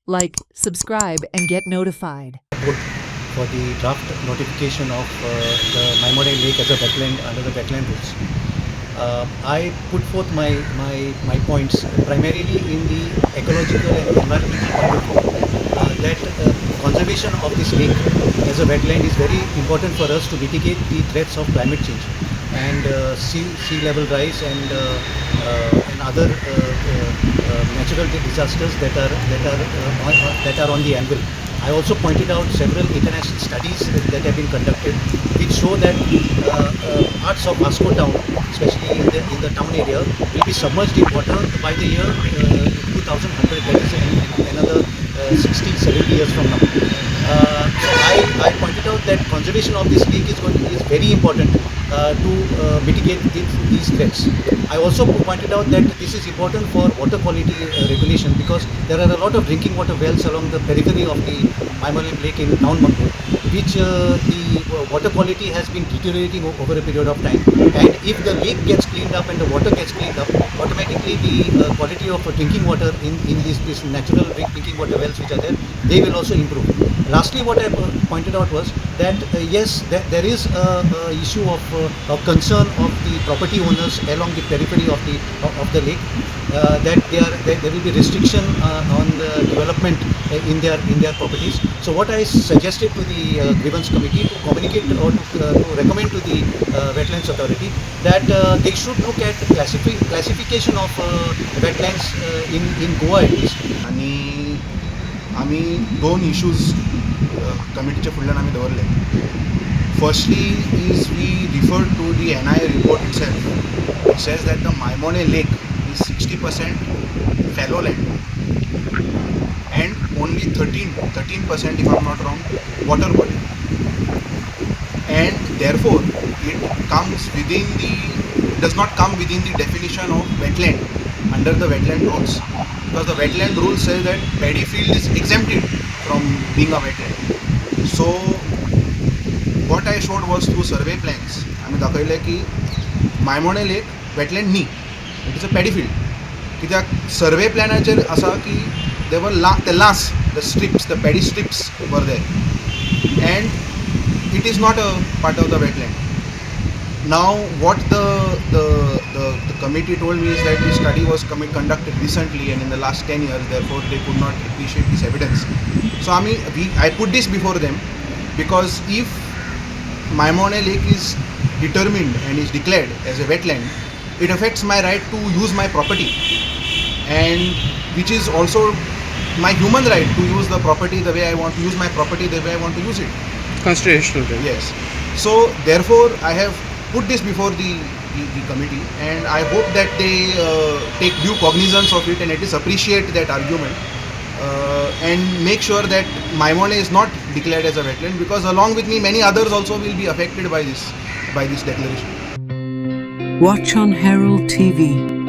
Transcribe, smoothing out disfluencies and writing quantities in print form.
Like, subscribe, and get notified. Vote for the draft notification of the Maimollem Lake as a wetland under the wetland rules. I put forth my points primarily in the ecological and environmental point of view that conservation of this lake as a wetland is very important for us to mitigate the threats of climate change and sea level rise and other natural disasters that are on the anvil. I also pointed out several international studies that have been conducted, which show that parts of Vasco town, especially in the town area, will be submerged in water by the year 2100. That is another 60, 70 years from now. So I pointed out that conservation of this lake is very important to mitigate these threats. I also pointed out that this is important for water quality regulation because there are a lot of drinking water wells along the periphery of the Maimollem Lake in town Mangalore, which the water quality has been deteriorating over a period of time. And if the lake gets cleaned up and the water gets cleaned up, automatically the quality of drinking water in these natural drinking water wells which are there, they will also improve. Lastly, what I pointed out was that yes, there is a issue of a concern of the property owners along the periphery of the lake, that there will be restriction on the development in their properties. So what I suggested to the grievance committee to communicate or to recommend to the wetlands authority that they should look at classification of wetlands in Goa at least. आणि आम्ही दोन issues कमिटीच्या फुडल्यान आमी दवरले. Firstly is we refer to the NI report itself. It says that the Maimollem Lake is 60% fallow land and only 13%, if I'm not wrong, water body. And therefore does not come within the definition of wetland under the wetland rules, because the wetland rules say that paddy field is exempted from being a wetland. So what I showed was through survey plans आम्ही दाखवले की Maimollem Lake wetland न्ही, it is a paddy field. कित्याक सर्वे प्लॅनाचेर असा की there were the strips, the paddy strips were there, and it is not a part of the wetland. Now what the committee told me is that this study was conducted recently and in the last 10 years, therefore they could not appreciate this evidence. So I put this before them because if Maimollem Lake is determined and is declared as a wetland, it affects my right to use my property, and which is also my human right to use the property the way I want to use my property, the way I want to use it. Constitutional right. Yes. So therefore I have put this before the committee, and I hope that they take due cognizance of it and at least appreciate that argument and make sure that Maimollem is not declared as a wetland, because along with me many others also will be affected by this declaration. Watch on Herald TV.